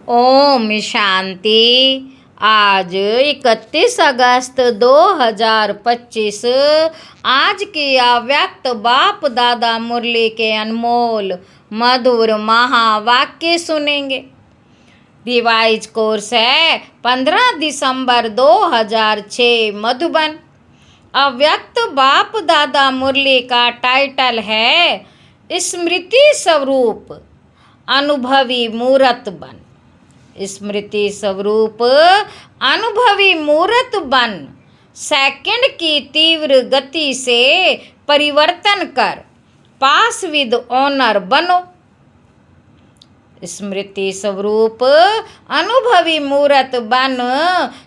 ओम शांति। आज 31 अगस्त 2025 आज की अव्यक्त बाप दादा मुरली के अनमोल मधुर महावाक्य सुनेंगे। रिवाइज कोर्स है 15 दिसंबर 2006 मधुबन। अव्यक्त बाप दादा मुरली का टाइटल है स्मृति स्वरूप अनुभवी मूर्त बन। स्मृति स्वरूप अनुभवी मूर्त बन। सेकंड की तीव्र गति से परिवर्तन कर पास विद ऑनर बनो। स्मृति स्वरूप अनुभवी मूर्त बन,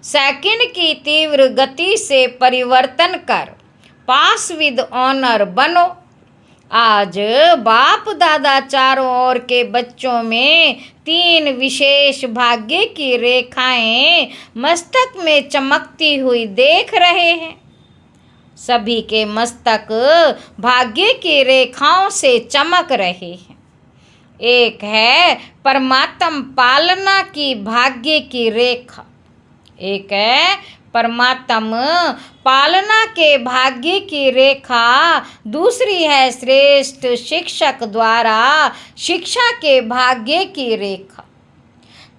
सेकंड की तीव्र गति से परिवर्तन कर पास विद ऑनर बनो। आज बाप दादा चारों ओर के बच्चों में 3 विशेष भाग्य की रेखाएं मस्तक में चमकती हुई देख रहे हैं। सभी के मस्तक भाग्य की रेखाओं से चमक रहे हैं। एक है परमात्म पालना की भाग्य की रेखा, एक है परमात्म पालना के भाग्य की रेखा, दूसरी है श्रेष्ठ शिक्षक द्वारा शिक्षा के भाग्य की रेखा,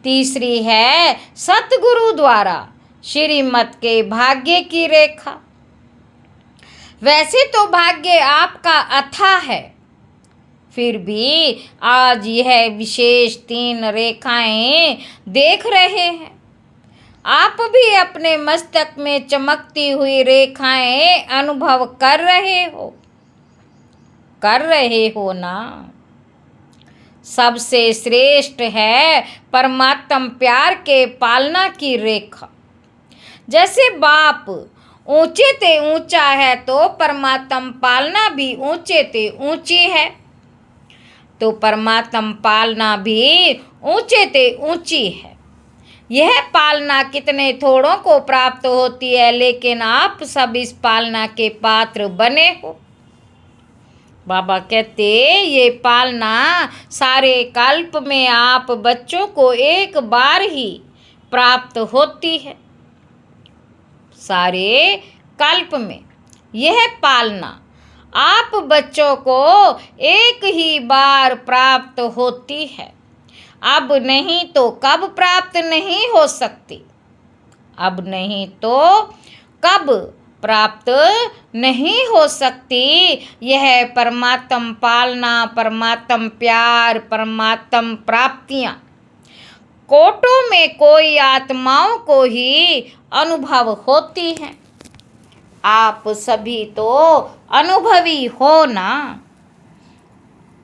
तीसरी है सतगुरु द्वारा श्रीमत के भाग्य की रेखा। वैसे तो भाग्य आपका अथाह है, फिर भी आज यह विशेष 3 रेखाएं देख रहे हैं। आप भी अपने मस्तक में चमकती हुई रेखाएं अनुभव कर रहे हो ना। सबसे श्रेष्ठ है परमात्म प्यार के पालना की रेखा। जैसे बाप ऊंचे ते ऊंचा है तो परमात्म पालना भी ऊंचे ते ऊंची है, तो परमात्म पालना भी ऊंचे ते ऊंची है। यह पालना कितने थोड़ों को प्राप्त होती है, लेकिन आप सब इस पालना के पात्र बने हो। बाबा कहते ये पालना सारे कल्प में आप बच्चों को एक बार ही प्राप्त होती है। सारे कल्प में यह पालना आप बच्चों को एक ही बार प्राप्त होती है। अब नहीं तो कब प्राप्त नहीं हो सकती, अब नहीं तो कब प्राप्त नहीं हो सकती। यह परमात्म पालना, परमात्म प्यार, परमात्म प्राप्तियां कोटों में कोई आत्माओं को ही अनुभव होती हैं। आप सभी तो अनुभवी हो ना।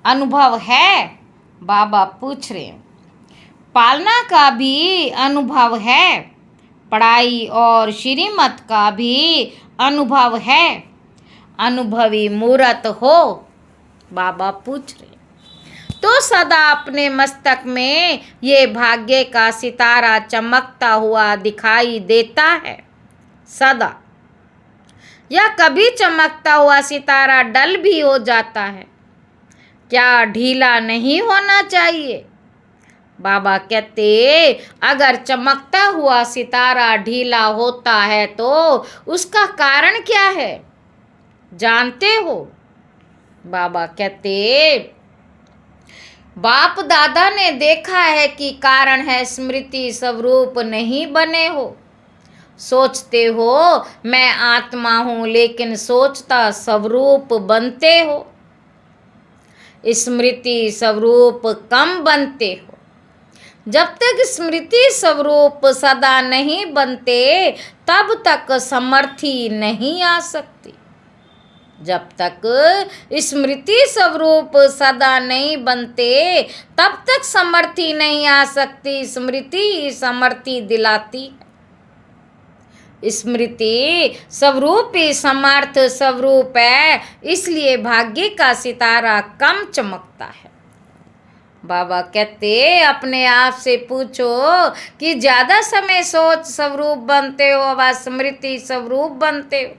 अनुभव है? बाबा पूछ रहे हैं। पालना का भी अनुभव है, पढ़ाई और श्रीमत का भी अनुभव है। अनुभवी मूर्त हो? बाबा पूछ रहे। तो सदा अपने मस्तक में ये भाग्य का सितारा चमकता हुआ दिखाई देता है। सदा या कभी चमकता हुआ सितारा डल भी हो जाता है, क्या ढीला नहीं होना चाहिए? बाबा कहते अगर चमकता हुआ सितारा ढीला होता है तो उसका कारण क्या है, जानते हो? बाबा कहते बाप दादा ने देखा है कि कारण है स्मृति स्वरूप नहीं बने हो। सोचते हो मैं आत्मा हूँ, लेकिन सोचता स्वरूप बनते हो। स्मृति स्वरूप कम बनते हो। जब तक स्मृति स्वरूप सदा नहीं बनते तब तक समर्थी नहीं आ सकती। जब तक स्मृति स्वरूप सदा नहीं बनते तब तक समर्थी नहीं आ सकती। स्मृति समर्थी दिलाती है। स्मृति स्वरूप ही समर्थ स्वरूप है, इसलिए भाग्य का सितारा कम चमकता है। बाबा कहते अपने आप से पूछो कि ज़्यादा समय सोच स्वरूप बनते हो व स्मृति स्वरूप बनते हो।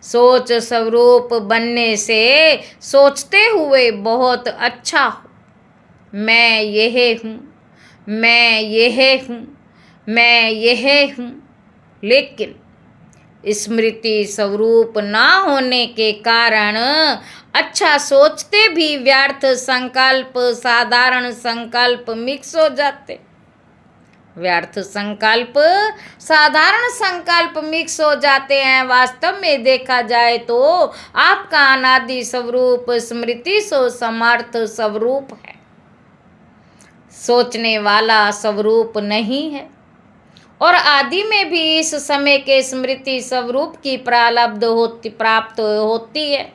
सोच स्वरूप बनने से सोचते हुए बहुत अच्छा हो, मैं यह हूँ, मैं यह हूँ, मैं यह हूँ, लेकिन स्मृति स्वरूप ना होने के कारण अच्छा सोचते भी व्यर्थ संकल्प, साधारण संकल्प मिक्स हो जाते। व्यर्थ संकल्प, साधारण संकल्प मिक्स हो जाते हैं। वास्तव में देखा जाए तो आपका अनादि स्वरूप स्मृति सो समर्थ स्वरूप है, सोचने वाला स्वरूप नहीं है। और आदि में भी इस समय के स्मृति स्वरूप की प्राप्त होती है।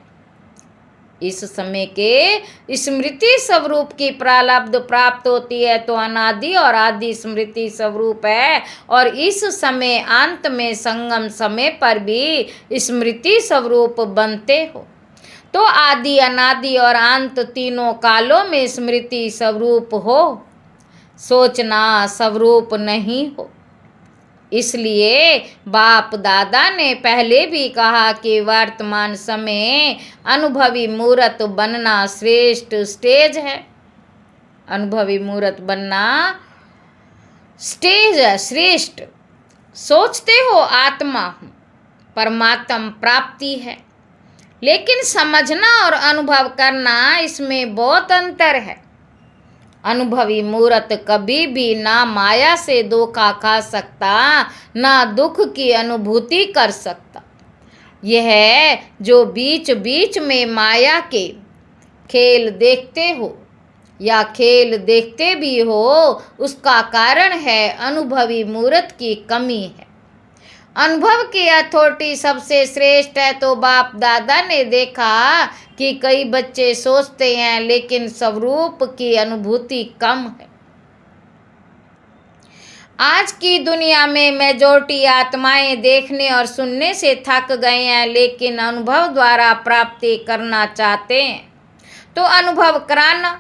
इस समय के स्मृति स्वरूप की प्रारब्ध प्राप्त होती है तो अनादि और आदि स्मृति स्वरूप है। और इस समय अंत में संगम समय पर भी स्मृति स्वरूप बनते हो तो आदि, अनादि और अंत तीनों कालों में स्मृति स्वरूप हो, सोचना स्वरूप नहीं हो। इसलिए बाप दादा ने पहले भी कहा कि वर्तमान समय अनुभवी मूर्त बनना श्रेष्ठ स्टेज है। अनुभवी मूर्त बनना स्टेज है, श्रेष्ठ। सोचते हो आत्मा हूँ, परमात्म प्राप्ति है, लेकिन समझना और अनुभव करना इसमें बहुत अंतर है। अनुभवी मूर्त कभी भी ना माया से धोखा खा सकता, ना दुख की अनुभूति कर सकता। यह जो बीच बीच में माया के खेल देखते हो या खेल देखते भी हो, उसका कारण है अनुभवी मूर्त की कमी है। अनुभव की अथॉरिटी सबसे श्रेष्ठ है। तो बाप दादा ने देखा कि कई बच्चे सोचते हैं लेकिन स्वरूप की अनुभूति कम है। आज की दुनिया में मेजॉरिटी आत्माएं देखने और सुनने से थक गए हैं, लेकिन अनुभव द्वारा प्राप्ति करना चाहते हैं। तो अनुभव कराना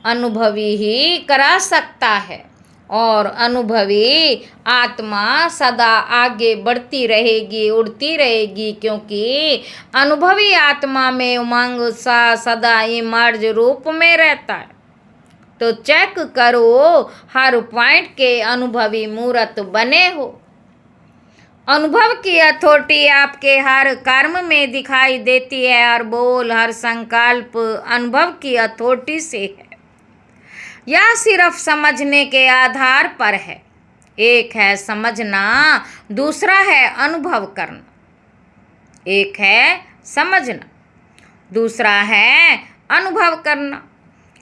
अनुभवी ही करा सकता है। और अनुभवी आत्मा सदा आगे बढ़ती रहेगी, उड़ती रहेगी, क्योंकि अनुभवी आत्मा में उमंग उत्साह सदा इमर्ज रूप में रहता है। तो चेक करो हर पॉइंट के अनुभवी मूर्त बने हो। अनुभव की अथॉरिटी आपके हर कर्म में दिखाई देती है। हर बोल, हर संकल्प अनुभव की अथॉरिटी से है या सिर्फ समझने के आधार पर है। एक है समझना, दूसरा है अनुभव करना। एक है समझना, दूसरा है अनुभव करना।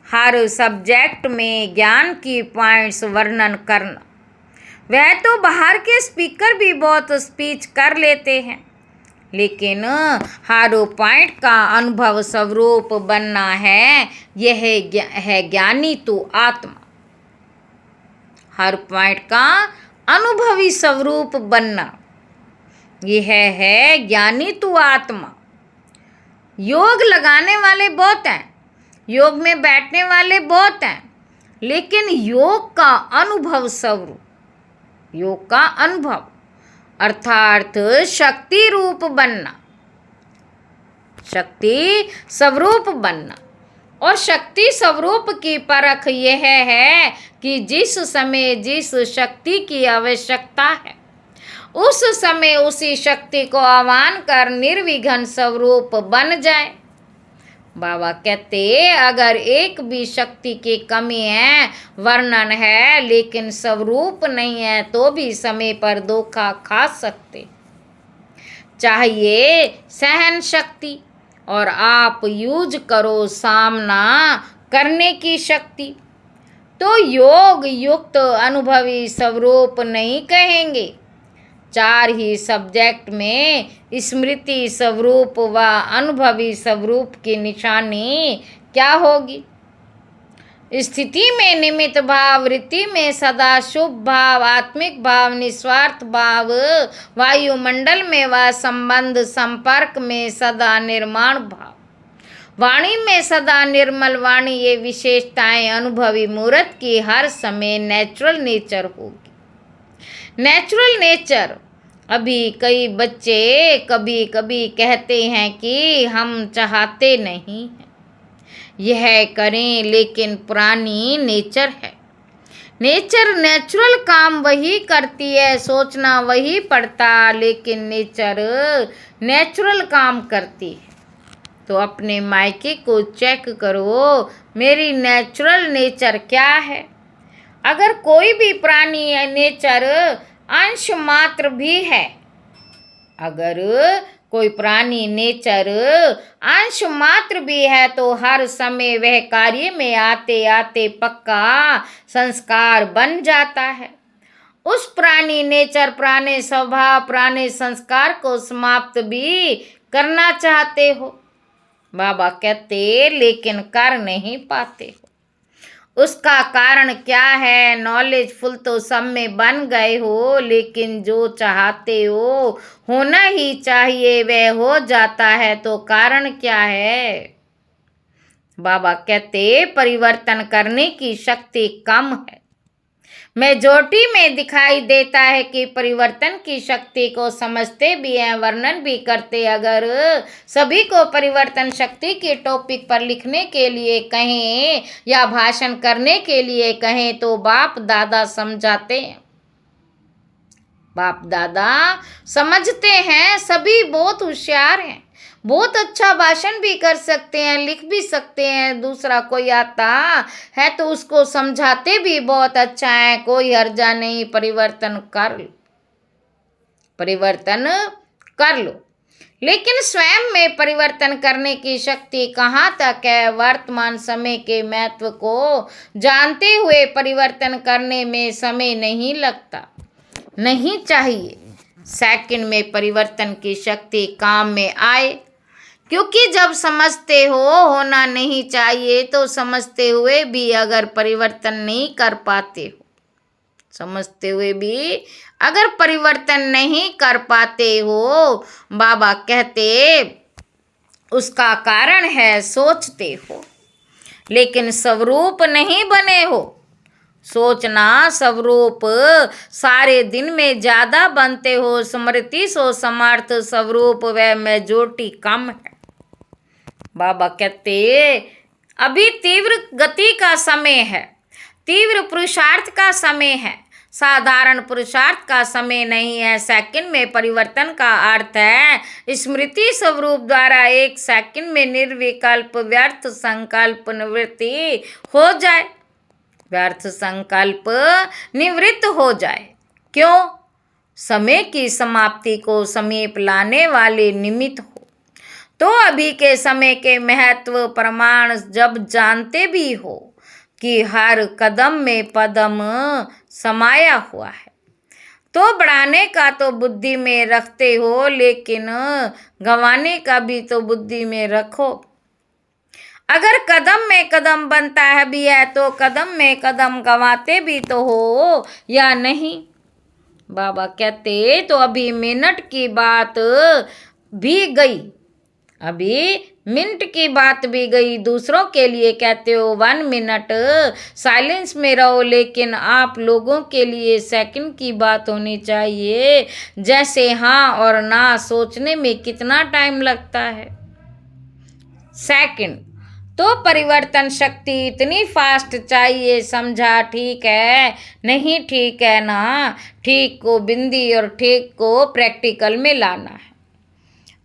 हर सब्जेक्ट में ज्ञान की पॉइंट्स वर्णन करना। वह तो बाहर के स्पीकर भी बहुत स्पीच कर लेते हैं, लेकिन हर पॉइंट का अनुभव स्वरूप बनना है। यह है ज्ञानी तो आत्मा। हर पॉइंट का अनुभवी स्वरूप बनना, यह है ज्ञानी तो आत्मा। योग लगाने वाले बहुत हैं, योग में बैठने वाले बहुत हैं, लेकिन योग का अनुभव स्वरूप, योग का अनुभव अर्थात शक्ति रूप बनना, शक्ति स्वरूप बनना। और शक्ति स्वरूप की परख यह है कि जिस समय जिस शक्ति की आवश्यकता है, उस समय उसी शक्ति को आह्वान कर निर्विघ्न स्वरूप बन जाए। बाबा कहते अगर एक भी शक्ति की कमी है, वर्णन है, लेकिन स्वरूप नहीं है, तो भी समय पर धोखा खा सकते। चाहिए सहन शक्ति और आप यूज करो सामना करने की शक्ति। तो योग युक्त अनुभवी स्वरूप नहीं कहेंगे। चार ही सब्जेक्ट में स्मृति स्वरूप व अनुभवी स्वरूप की निशानी क्या होगी? स्थिति में निमित्त भाव, वृत्ति में सदा शुभ भाव, आत्मिक भाव, निस्वार्थ भाव, वायुमंडल में व संबंध संपर्क में सदा निर्माण भाव, वाणी में सदा निर्मल वाणी। ये विशेषताएं अनुभवी मूर्त की हर समय नेचुरल नेचर होगी। Natural nature. अभी कई बच्चे कभी कभी कहते हैं कि हम चाहते नहीं हैं यह करें, लेकिन पुरानी नेचर है। नेचर नेचुरल काम वही करती है, सोचना वही पड़ता, लेकिन नेचर नेचुरल काम करती है। तो अपने मायके को चेक करो, मेरी नेचुरल नेचर क्या है। अगर कोई भी प्राणी है नेचर अंश मात्र भी है, अगर कोई प्राणी नेचर अंश मात्र भी है, तो हर समय वह कार्य में आते आते पक्का संस्कार बन जाता है। उस प्राणी नेचर, प्राणी स्वभाव, प्राणी संस्कार को समाप्त भी करना चाहते हो। बाबा कहते लेकिन कर नहीं पाते हो। उसका कारण क्या है? नॉलेजफुल तो सब में बन गए हो, लेकिन जो चाहते हो होना ही चाहिए वह हो जाता है, तो कारण क्या है? बाबा कहते परिवर्तन करने की शक्ति कम है। मेजॉरिटी में दिखाई देता है कि परिवर्तन की शक्ति को समझते भी हैं, वर्णन भी करते। अगर सभी को परिवर्तन शक्ति के टॉपिक पर लिखने के लिए कहें या भाषण करने के लिए कहें, तो बाप दादा समझाते हैं, बाप दादा समझते हैं, सभी बहुत होशियार हैं, बहुत अच्छा भाषण भी कर सकते हैं, लिख भी सकते हैं। दूसरा कोई आता है तो उसको समझाते भी बहुत अच्छा है, कोई हर्जा नहीं, परिवर्तन कर लो, परिवर्तन कर लो। लेकिन स्वयं में परिवर्तन करने की शक्ति कहाँ तक है? वर्तमान समय के महत्व को जानते हुए परिवर्तन करने में समय नहीं लगता, नहीं चाहिए। सेकंड में परिवर्तन की शक्ति काम में आए, क्योंकि जब समझते हो होना नहीं चाहिए, तो समझते हुए भी अगर परिवर्तन नहीं कर पाते हो, समझते हुए भी अगर परिवर्तन नहीं कर पाते हो, बाबा कहते उसका कारण है सोचते हो, लेकिन स्वरूप नहीं बने हो। सोचना स्वरूप सारे दिन में ज्यादा बनते हो, स्मृति सो समर्थ स्वरूप वह मेजॉरिटी कम है। बाबा कहते अभी तीव्र गति का समय है, तीव्र पुरुषार्थ का समय है, साधारण पुरुषार्थ का समय नहीं है। सेकंड में परिवर्तन का अर्थ है स्मृति स्वरूप द्वारा एक सेकंड में निर्विकल्प व्यर्थ संकल्प निवृत्ति हो जाए, व्यर्थ संकल्प निवृत्त हो जाए। क्यों? समय की समाप्ति को समीप लाने वाले निमित्त हो। तो अभी के समय के महत्व प्रमाण जब जानते भी हो कि हर कदम में पदम समाया हुआ है, तो बढ़ाने का तो बुद्धि में रखते हो, लेकिन गंवाने का भी तो बुद्धि में रखो। अगर कदम में कदम बनता है भी है, तो कदम में कदम गंवाते भी तो हो या नहीं? बाबा कहते तो अभी मिनट की बात भी गई, अभी मिनट की बात भी गई। दूसरों के लिए कहते हो 1 मिनट साइलेंस में रहो, लेकिन आप लोगों के लिए सेकंड की बात होनी चाहिए। जैसे हाँ और ना सोचने में कितना टाइम लगता है, सेकंड। तो परिवर्तन शक्ति इतनी फास्ट चाहिए, समझा? ठीक है, नहीं ठीक है ना, ठीक को बिंदी और ठीक को प्रैक्टिकल में लाना है।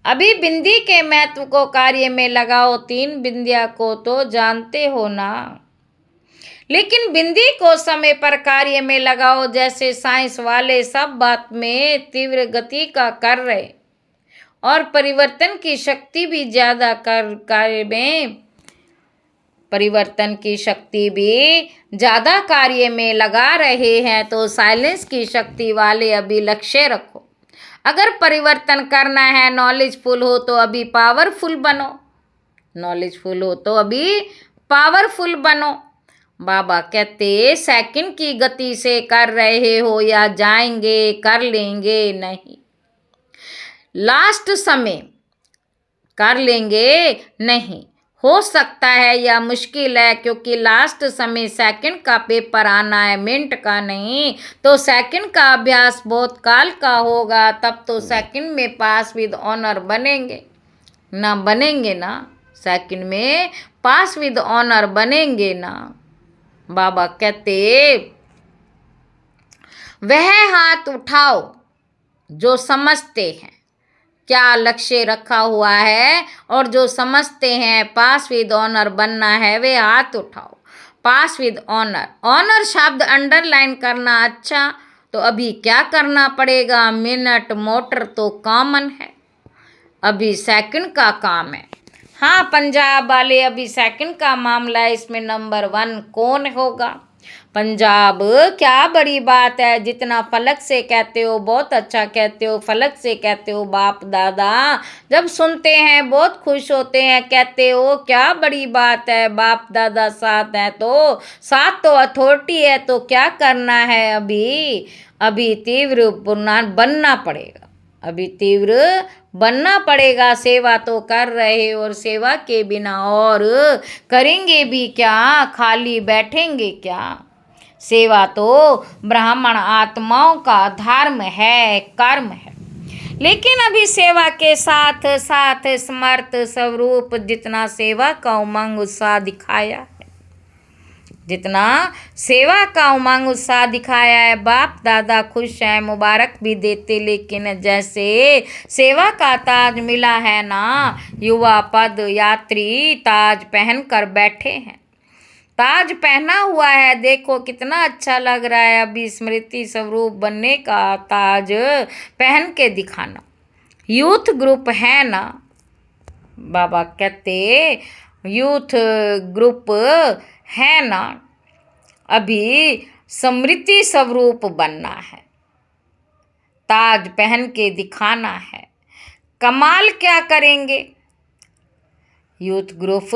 अभी बिंदी के महत्व को कार्य में लगाओ, 3 बिंदिया को तो जानते हो ना, लेकिन बिंदी को समय पर कार्य में लगाओ। जैसे साइंस वाले सब बात में तीव्र गति का कर रहे, और परिवर्तन की शक्ति भी ज्यादा कर कार्य में, परिवर्तन की शक्ति भी ज्यादा कार्य में लगा रहे हैं, तो साइलेंस की शक्ति वाले अभी लक्ष्य रखो। अगर परिवर्तन करना है, नॉलेजफुल हो तो अभी पावरफुल बनो, नॉलेजफुल हो तो अभी पावरफुल बनो। बाबा कहते सेकंड की गति से कर रहे हो या जाएंगे, कर लेंगे नहीं, लास्ट समय कर लेंगे नहीं, हो सकता है या मुश्किल है, क्योंकि लास्ट समय सेकंड का पेपर आना है, मिनट का नहीं। तो सेकंड का अभ्यास बहुत काल का होगा, तब तो सेकंड में पास विद ऑनर बनेंगे ना, बनेंगे ना, सेकंड में पास विद ऑनर बनेंगे ना। बाबा कहते वह हाथ उठाओ जो समझते हैं क्या लक्ष्य रखा हुआ है और जो समझते हैं पास विद ऑनर बनना है, वे हाथ उठाओ। पास विद ऑनर, ऑनर शब्द अंडरलाइन करना। अच्छा, तो अभी क्या करना पड़ेगा? मिनट मोटर तो कॉमन है, अभी सेकंड का काम है। हाँ पंजाब वाले, अभी सेकंड का मामला है, इसमें नंबर 1 कौन होगा? पंजाब। क्या बड़ी बात है, जितना फलक से कहते हो बहुत अच्छा कहते हो, फलक से कहते हो। बाप दादा जब सुनते हैं बहुत खुश होते हैं, कहते हो क्या बड़ी बात है, बाप दादा साथ हैं तो साथ तो अथॉरिटी है, तो क्या करना है? अभी तीव्र बनना पड़ेगा, अभी तीव्र बनना पड़ेगा। सेवा तो कर रहे और सेवा के बिना और करेंगे भी क्या, खाली बैठेंगे क्या? सेवा तो ब्राह्मण आत्माओं का धर्म है, कर्म है। लेकिन अभी सेवा के साथ साथ समर्थ स्वरूप जितना सेवा का उमंग उत्साह दिखाया है, जितना सेवा का उमंग उत्साह दिखाया है, बाप दादा खुश हैं, मुबारक भी देते। लेकिन जैसे सेवा का ताज मिला है ना, युवा पद यात्री ताज पहन कर बैठे हैं, ताज पहना हुआ है, देखो कितना अच्छा लग रहा है। अभी स्मृति स्वरूप बनने का ताज पहन के दिखाना। यूथ ग्रुप है ना, बाबा कहते यूथ ग्रुप है ना, अभी स्मृति स्वरूप बनना है, ताज पहन के दिखाना है। कमाल क्या करेंगे? यूथ ग्रुप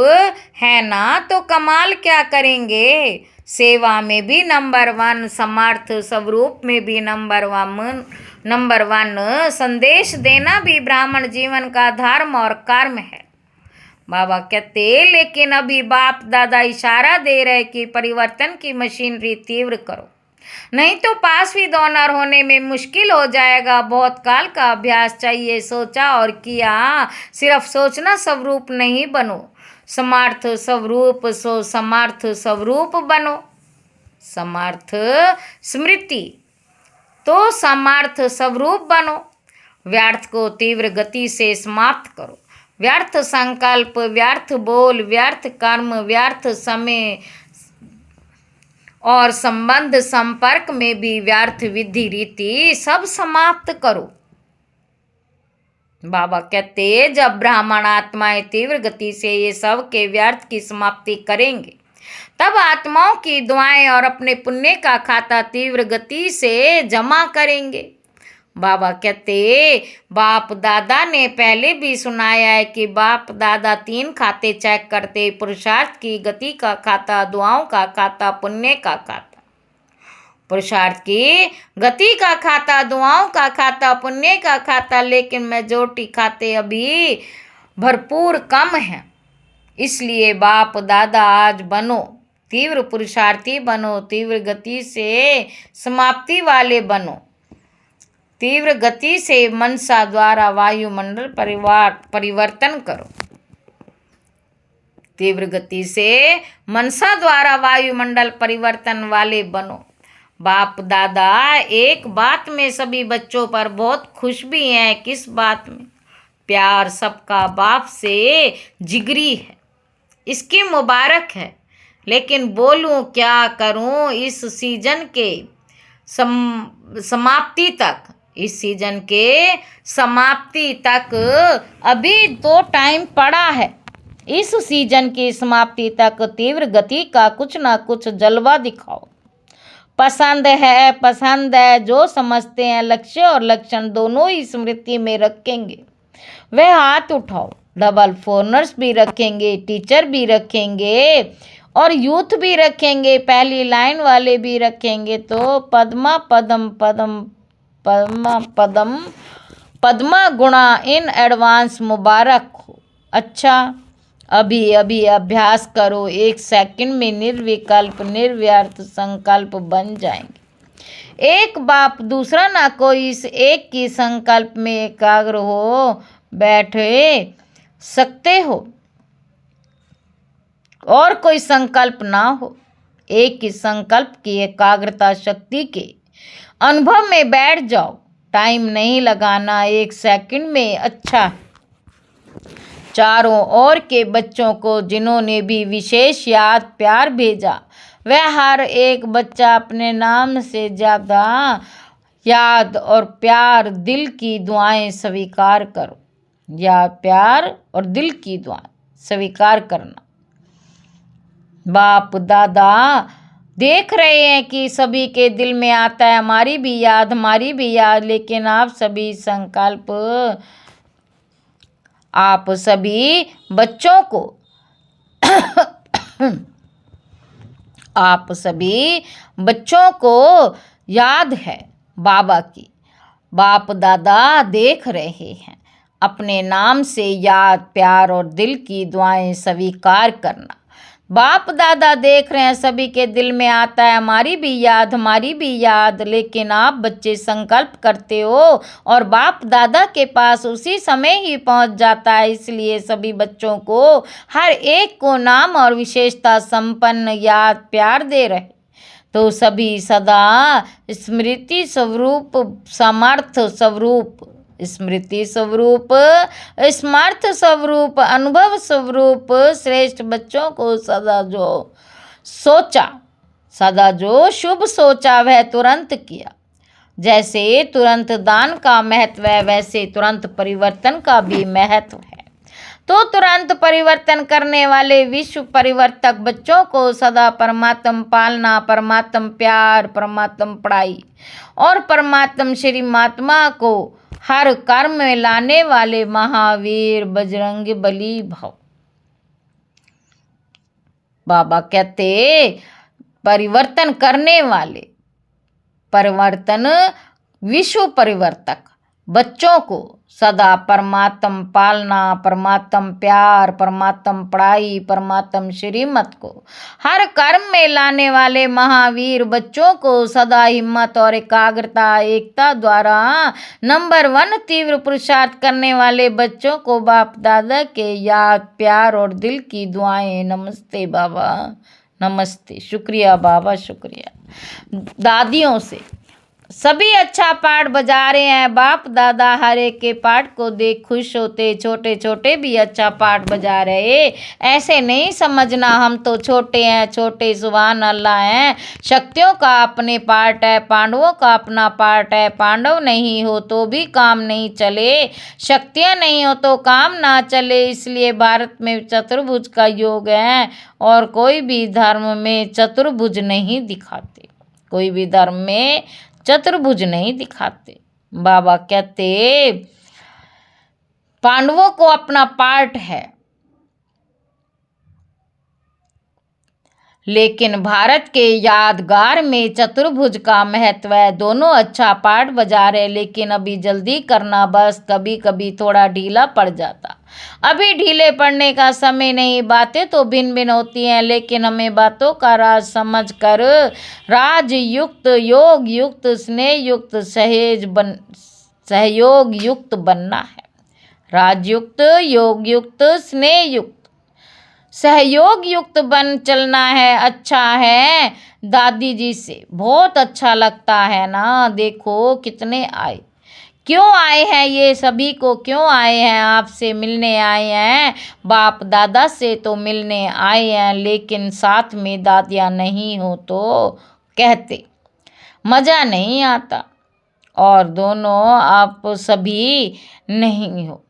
है ना, तो कमाल क्या करेंगे? सेवा में भी नंबर 1, समर्थ स्वरूप में भी नंबर 1, संदेश देना भी ब्राह्मण जीवन का धर्म और कर्म है। बाबा कहते लेकिन अभी बाप दादा इशारा दे रहे कि परिवर्तन की मशीनरी तीव्र करो, नहीं तो पास विद ऑनर होने में मुश्किल हो जाएगा। बहुत काल का अभ्यास चाहिए। सोचा और किया, सिर्फ सोचना स्वरूप नहीं बनो, समर्थ स्वरूप सो समर्थ स्वरूप बनो। समर्थ स्मृति तो समर्थ स्वरूप बनो। व्यर्थ को तीव्र गति से समाप्त करो। व्यर्थ संकल्प, व्यर्थ बोल, व्यर्थ कर्म, व्यर्थ समय और संबंध संपर्क में भी व्यर्थ विधि रीति सब समाप्त करो। बाबा कहते जब ब्राह्मण आत्माएं तीव्र गति से ये सब के व्यर्थ की समाप्ति करेंगे, तब आत्माओं की दुआएं और अपने पुण्य का खाता तीव्र गति से जमा करेंगे। बाबा कहते बाप दादा ने पहले भी सुनाया है कि बाप दादा 3 खाते चेक करते, पुरुषार्थ की गति का खाता, दुआओं का खाता, पुण्य का खाता। पुरुषार्थ की गति का खाता, दुआओं का खाता, पुण्य का खाता, लेकिन मेजोरिटी खाते अभी भरपूर कम हैं। इसलिए बाप दादा आज बनो, तीव्र पुरुषार्थी बनो, तीव्र गति से समाप्ति वाले बनो। तीव्र गति से मनसा द्वारा वायुमंडल परिवर्तन करो। तीव्र गति से मनसा द्वारा वायुमंडल परिवर्तन वाले बनो। बाप दादा एक बात में सभी बच्चों पर बहुत खुश भी हैं। किस बात में? प्यार सबका बाप से जिगरी है, इसकी मुबारक है। लेकिन बोलूं क्या करूं, इस सीजन के समाप्ति तक, इस सीजन के समाप्ति तक अभी तो टाइम पड़ा है। इस सीजन की समाप्ति तक तीव्र गति का कुछ ना कुछ जलवा दिखाओ। पसंद है, जो समझते हैं लक्ष्य और लक्षण दोनों ही स्मृति में रखेंगे, वह हाथ उठाओ। डबल फोनर्स भी रखेंगे, टीचर भी रखेंगे और यूथ भी रखेंगे, पहली लाइन वाले भी रखेंगे। तो पद्मा पदम पदम पद्मा पदम पद्मा गुणा इन एडवांस मुबारक हो। अच्छा, अभी अभ्यास करो, 1 सेकंड में निर्विकल्प निर्व्यर्थ संकल्प बन जाएंगे। एक बाप दूसरा ना कोई, इस एक की संकल्प में एकाग्र हो बैठे सकते हो और कोई संकल्प ना हो। एक की संकल्प की एकाग्रता शक्ति के अनुभव में बैठ जाओ, टाइम नहीं लगाना, 1 सेकंड में अच्छा है। चारों ओर के बच्चों को जिन्होंने भी विशेष याद प्यार भेजा, वह हर एक बच्चा अपने नाम से ज़्यादा याद और प्यार, दिल की दुआएं स्वीकार करो। याद, प्यार और दिल की दुआएं स्वीकार करना। बाप दादा देख रहे हैं कि सभी के दिल में आता है हमारी भी याद, लेकिन आप सभी संकल्प, आप सभी बच्चों को आप सभी बच्चों को याद है बाबा की। बाप दादा देख रहे हैं, अपने नाम से याद, प्यार और दिल की दुआएं स्वीकार करना। बाप दादा देख रहे हैं सभी के दिल में आता है हमारी भी याद, लेकिन आप बच्चे संकल्प करते हो और बाप दादा के पास उसी समय ही पहुंच जाता है। इसलिए सभी बच्चों को, हर एक को नाम और विशेषता संपन्न याद प्यार दे रहे, तो सभी सदा स्मृति स्वरूप, समर्थ स्वरूप, स्मृति स्वरूप, स्मर्थ स्वरूप, अनुभव स्वरूप श्रेष्ठ बच्चों को सदा जो शुभ सोचा वह तुरंत किया। जैसे तुरंत दान का महत्व है, वैसे तुरंत परिवर्तन का भी महत्व है। तो तुरंत परिवर्तन करने वाले विश्व परिवर्तक बच्चों को सदा परमात्म पालना, परमात्म प्यार, परमात्म पढ़ाई और परमात्म श्री महात्मा को हर कर्म में लाने वाले महावीर बजरंग बली भव। बाबा कहते परिवर्तन करने वाले, परिवर्तन विश्व परिवर्तक बच्चों को सदा परमात्म पालना, परमात्म प्यार, परमात्म पढ़ाई, परमात्म श्रीमत को हर कर्म में लाने वाले महावीर बच्चों को सदा हिम्मत और एकाग्रता, एकता द्वारा नंबर 1 तीव्र पुरुषार्थ करने वाले बच्चों को बाप दादा के याद, प्यार और दिल की दुआएं। नमस्ते बाबा, नमस्ते, शुक्रिया बाबा, शुक्रिया। दादियों से सभी अच्छा पाठ बजा रहे हैं। बाप दादा हर एक के पाठ को देख खुश होते, छोटे छोटे भी अच्छा पाठ बजा रहे। ऐसे नहीं समझना हम तो छोटे हैं, छोटे सुभान अल्लाह हैं। शक्तियों का अपने पाठ है, पांडवों का अपना पाठ है। पांडव नहीं हो तो भी काम नहीं चले, शक्तियाँ नहीं हो तो काम ना चले। इसलिए भारत में चतुर्भुज का योग है और कोई भी धर्म में चतुर्भुज नहीं दिखाते, कोई भी धर्म में चतुर्भुज नहीं दिखाते। बाबा कहते पांडवों को अपना पाठ है, लेकिन भारत के यादगार में चतुर्भुज का महत्व है। दोनों अच्छा पाठ बजा रहे, लेकिन अभी जल्दी करना, बस कभी कभी थोड़ा ढीला पड़ जाता। अभी ढीले पड़ने का समय नहीं। बातें तो भिन्न भिन्न होती हैं, लेकिन हमें बातों का राज समझकर राज युक्त, योग युक्त, स्नेह युक्त, सहयोग युक्त बनना है। राजयुक्त, योग युक्त, स्नेह युक्त, सहयोग युक्त बन चलना है। अच्छा है दादी जी से बहुत अच्छा लगता है ना। देखो कितने आए, क्यों आए हैं ये सभी को, क्यों आए हैं? आपसे मिलने आए हैं, बाप दादा से तो मिलने आए हैं, लेकिन साथ में दादियाँ नहीं हो तो कहते मज़ा नहीं आता। और दोनों आप सभी नहीं हो,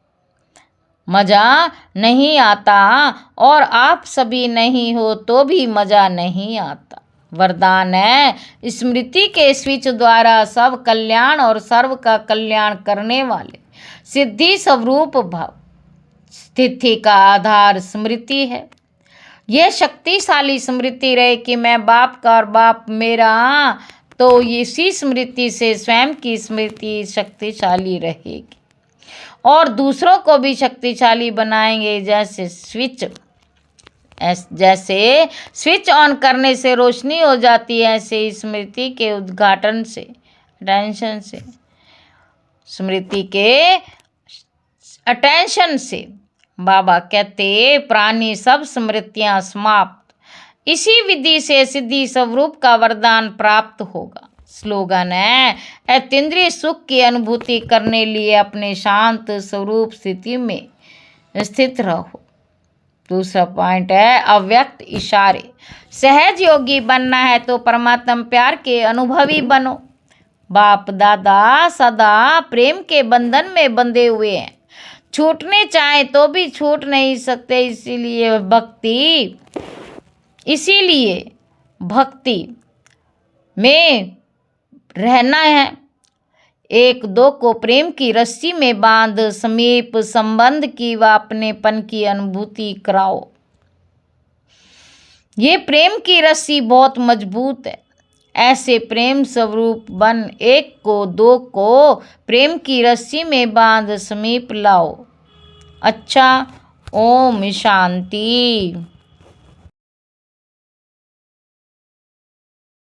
मज़ा नहीं आता, और आप सभी नहीं हो तो भी मज़ा नहीं आता। वरदान है स्मृति के स्विच द्वारा सब कल्याण और सर्व का कल्याण करने वाले सिद्धि स्वरूप भव। स्थिति का आधार स्मृति है। यह शक्तिशाली स्मृति रहे कि मैं बाप का और बाप मेरा, तो इसी स्मृति से स्वयं की स्मृति शक्तिशाली रहेगी और दूसरों को भी शक्तिशाली बनाएंगे। जैसे स्विच ऑन करने से रोशनी हो जाती है, ऐसे स्मृति के उद्घाटन से, अटेंशन से, स्मृति के अटेंशन से बाबा कहते प्राणी सब स्मृतियां समाप्त। इसी विधि से सिद्धि स्वरूप का वरदान प्राप्त होगा। स्लोगन है। अतीन्द्रिय सुख की अनुभूति करने लिए अपने शांत स्वरूप स्थिति में स्थित रहो। दूसरा पॉइंट है अव्यक्त इशारे। सहज योगी बनना है तो परमात्मा प्यार के अनुभवी बनो। बाप दादा सदा प्रेम के बंधन में बंधे हुए हैं, छूटने चाहे तो भी छूट नहीं सकते। इसीलिए भक्ति में रहना है। एक दो को प्रेम की रस्सी में बांध समीप संबंध की व अपनेपन की अनुभूति कराओ। ये प्रेम की रस्सी बहुत मजबूत है। ऐसे प्रेम स्वरूप बन एक को दो को प्रेम की रस्सी में बांध समीप लाओ। अच्छा, ओम शांति।